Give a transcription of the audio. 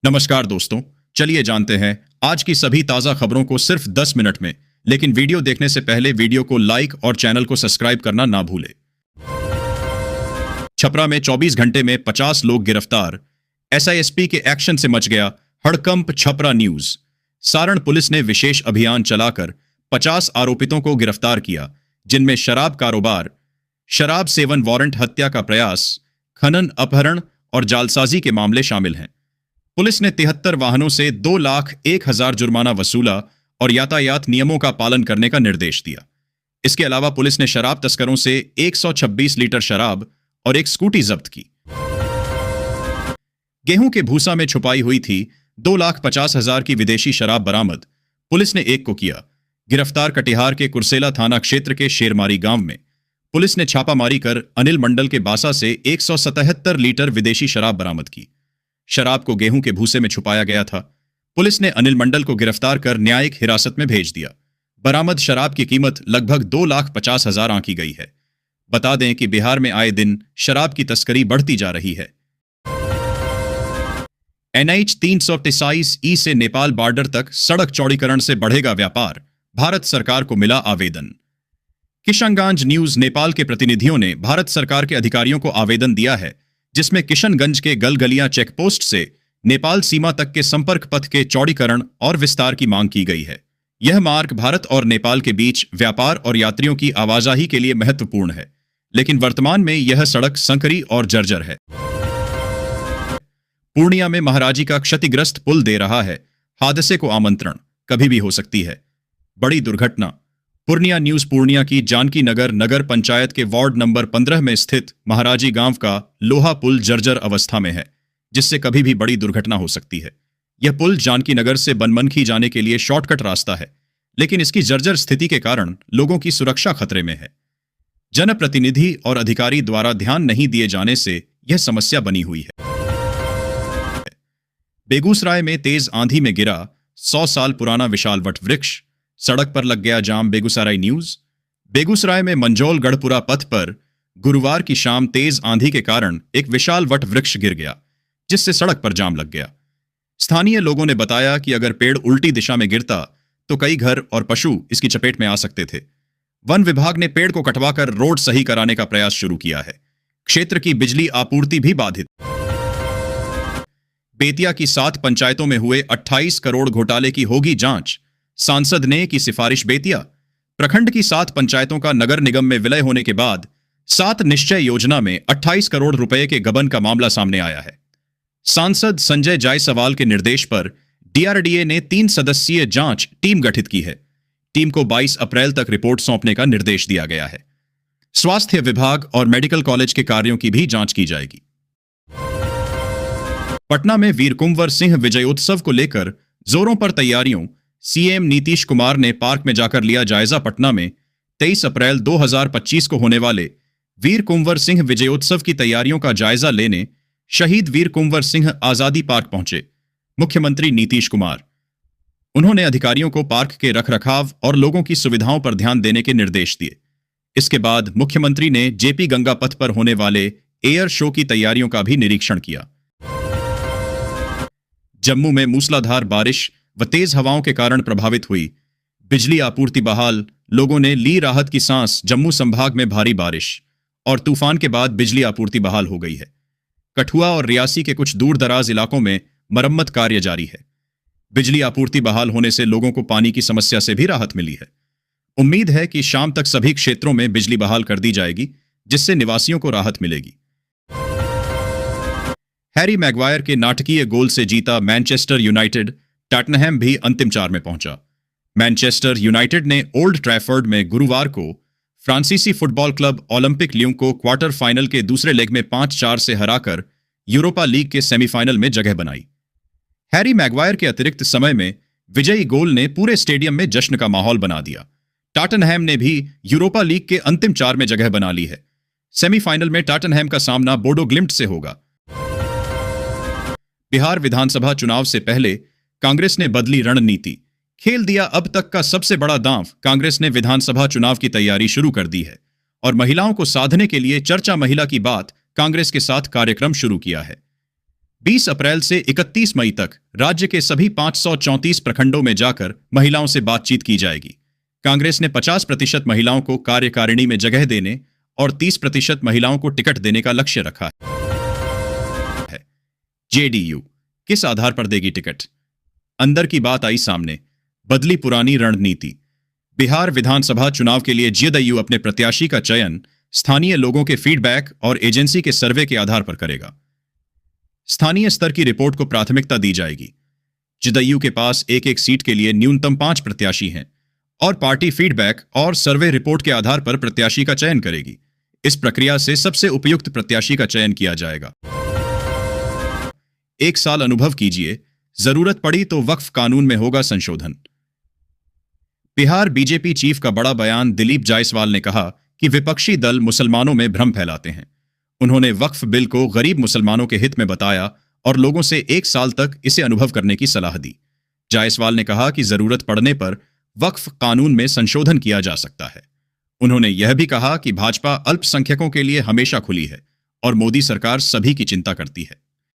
नमस्कार दोस्तों, चलिए जानते हैं आज की सभी ताजा खबरों को सिर्फ 10 मिनट में। लेकिन वीडियो देखने से पहले वीडियो को लाइक और चैनल को सब्सक्राइब करना ना भूलें। छपरा में 24 घंटे में 50 लोग गिरफ्तार। एसआईएसपी के एक्शन से मच गया हड़कंप। छपरा न्यूज। सारण पुलिस ने विशेष अभियान चलाकर 50 आरोपितों को गिरफ्तार किया, जिनमें शराब कारोबार, शराब सेवन वारंट, हत्या का प्रयास, खनन, अपहरण और जालसाजी के मामले शामिल हैं। पुलिस ने 73 वाहनों से 2,01,000 जुर्माना वसूला और यातायात नियमों का पालन करने का निर्देश दिया। इसके अलावा पुलिस ने शराब तस्करों से 126 लीटर शराब और एक स्कूटी जब्त की। गेहूं के भूसा में छुपाई हुई थी 2,50,000 की विदेशी शराब बरामद। पुलिस ने एक को किया गिरफ्तार। कटिहार के कुर्सेला थाना क्षेत्र के शेरमारी गांव में पुलिस ने छापामारी कर अनिल मंडल के बासा से 177 लीटर विदेशी शराब बरामद की। शराब को गेहूं के भूसे में छुपाया गया था। पुलिस ने अनिल मंडल को गिरफ्तार कर न्यायिक हिरासत में भेज दिया। बरामद शराब की कीमत लगभग 2,50,000 आंकी गई है। बता दें कि बिहार में आए दिन शराब की तस्करी बढ़ती जा रही है। NH 323E से नेपाल बॉर्डर तक सड़क चौड़ीकरण से बढ़ेगा व्यापार। भारत सरकार को मिला आवेदन। किशनगंज न्यूज। नेपाल के प्रतिनिधियों ने भारत सरकार के अधिकारियों को आवेदन दिया है, जिसमें किशनगंज के गलगलिया चेकपोस्ट से नेपाल सीमा तक के संपर्क पथ के चौड़ीकरण और विस्तार की मांग की गई है। यह मार्ग भारत और नेपाल के बीच व्यापार और यात्रियों की आवाजाही के लिए महत्वपूर्ण है, लेकिन वर्तमान में यह सड़क संकरी और जर्जर है। पूर्णिया में महाराजी का क्षतिग्रस्त पुल दे रहा है हादसे को आमंत्रण। कभी भी हो सकती है बड़ी दुर्घटना। पूर्णिया न्यूज। पूर्णिया की जानकी नगर नगर पंचायत के वार्ड नंबर 15 में स्थित महाराजी गांव का लोहा पुल जर्जर अवस्था में है, जिससे कभी भी बड़ी दुर्घटना हो सकती है। यह पुल जानकी नगर से बनमनखी जाने के लिए शॉर्टकट रास्ता है, लेकिन इसकी जर्जर स्थिति के कारण लोगों की सुरक्षा खतरे में है। जनप्रतिनिधि और अधिकारी द्वारा ध्यान नहीं दिए जाने से यह समस्या बनी हुई है। बेगूसराय में तेज आंधी में गिरा 100 साल पुराना विशाल वट वृक्ष। सड़क पर लग गया जाम। बेगूसराय न्यूज। बेगूसराय में मंजोल गढ़पुरा पथ पर गुरुवार की शाम तेज आंधी के कारण एक विशाल वट वृक्ष गिर गया, जिससे सड़क पर जाम लग गया। स्थानीय लोगों ने बताया कि अगर पेड़ उल्टी दिशा में गिरता तो कई घर और पशु इसकी चपेट में आ सकते थे। वन विभाग ने पेड़ को कटवाकर रोड सही कराने का प्रयास शुरू किया है। क्षेत्र की बिजली आपूर्ति भी बाधित। बेतिया की 7 पंचायतों में हुए 28 करोड़ घोटाले की होगी जांच। सांसद ने की सिफारिश। बेतिया प्रखंड की 7 पंचायतों का नगर निगम में विलय होने के बाद 7 निश्चय योजना में 28 करोड़ रुपए के गबन का मामला सामने आया है। सांसद संजय जायसवाल के निर्देश पर DRDA ने 3 सदस्यीय जांच टीम गठित की है। टीम को 22 अप्रैल तक रिपोर्ट सौंपने का निर्देश दिया गया है। स्वास्थ्य विभाग और मेडिकल कॉलेज के कार्यों की भी जांच की जाएगी। पटना में वीर कुंवर सिंह विजयोत्सव को लेकर जोरों पर तैयारियों। सीएम नीतीश कुमार ने पार्क में जाकर लिया जायजा। पटना में 23 अप्रैल 2025 को होने वाले वीर कुंवर सिंह विजयोत्सव की तैयारियों का जायजा लेने शहीद वीर कुंवर सिंह आजादी पार्क पहुंचे मुख्यमंत्री नीतीश कुमार। उन्होंने अधिकारियों को पार्क के रखरखाव और लोगों की सुविधाओं पर ध्यान देने के निर्देश दिए। इसके बाद मुख्यमंत्री ने जेपी गंगा पथ पर होने वाले एयर शो की तैयारियों का भी निरीक्षण किया। जम्मू में मूसलाधार बारिश व तेज हवाओं के कारण प्रभावित हुई बिजली आपूर्ति बहाल। लोगों ने ली राहत की सांस। जम्मू संभाग में भारी बारिश और तूफान के बाद बिजली आपूर्ति बहाल हो गई है। कठुआ और रियासी के कुछ दूर दराज इलाकों में मरम्मत कार्य जारी है। बिजली आपूर्ति बहाल होने से लोगों को पानी की समस्या से भी राहत मिली है। उम्मीद है कि शाम तक सभी क्षेत्रों में बिजली बहाल कर दी जाएगी, जिससे निवासियों को राहत मिलेगी। हैरी मैगवायर के नाटकीय गोल से जीता मैनचेस्टर यूनाइटेड। टॉटनहैम भी अंतिम 4 में पहुंचा। मैनचेस्टर यूनाइटेड ने ओल्ड ट्रैफर्ड में गुरुवार को फ्रांसीसी फुटबॉल क्लब ओलंपिक ल्यों को क्वार्टर फाइनल के दूसरे लेग में 5-4 से हराकर यूरोपा लीग के सेमीफाइनल में जगह बनाई। हैरी मैगवायर के अतिरिक्त समय में विजयी गोल ने पूरे स्टेडियम में जश्न का माहौल बना दिया। टॉटनहैम ने भी यूरोपा लीग के अंतिम 4 में जगह बना ली है। सेमीफाइनल में टॉटनहैम का सामना बोडो ग्लिम्ट से होगा। बिहार विधानसभा चुनाव से पहले कांग्रेस ने बदली रणनीति। खेल दिया अब तक का सबसे बड़ा दांव। कांग्रेस ने विधानसभा चुनाव की तैयारी शुरू कर दी है और महिलाओं को साधने के लिए चर्चा महिला की बात कांग्रेस के साथ कार्यक्रम शुरू किया है। 20 अप्रैल से 31 मई तक राज्य के सभी 534 प्रखंडों में जाकर महिलाओं से बातचीत की जाएगी। कांग्रेस ने 50% महिलाओं को कार्यकारिणी में जगह देने और 30% महिलाओं को टिकट देने का लक्ष्य रखा है। जेडीयू किस आधार पर देगी टिकट? अंदर की बात आई सामने, बदली पुरानी रणनीति। बिहार विधानसभा चुनाव के लिए जेडीयू अपने प्रत्याशी का चयन स्थानीय लोगों के फीडबैक और एजेंसी के सर्वे के आधार पर करेगा। स्थानीय स्तर की रिपोर्ट को प्राथमिकता दी जाएगी। जेडीयू के पास एक एक सीट के लिए न्यूनतम 5 प्रत्याशी हैं और पार्टी फीडबैक और सर्वे रिपोर्ट के आधार पर प्रत्याशी का चयन करेगी। इस प्रक्रिया से सबसे उपयुक्त प्रत्याशी का चयन किया जाएगा। 1 साल अनुभव कीजिए, जरूरत पड़ी तो वक्फ कानून में होगा संशोधन। बिहार बीजेपी चीफ का बड़ा बयान। दिलीप जायसवाल ने कहा कि विपक्षी दल मुसलमानों में भ्रम फैलाते हैं। उन्होंने वक्फ बिल को गरीब मुसलमानों के हित में बताया और लोगों से 1 साल तक इसे अनुभव करने की सलाह दी। जायसवाल ने कहा कि जरूरत पड़ने पर वक्फ कानून में संशोधन किया जा सकता है। उन्होंने यह भी कहा कि भाजपा अल्पसंख्यकों के लिए हमेशा खुली है और मोदी सरकार सभी की चिंता करती है।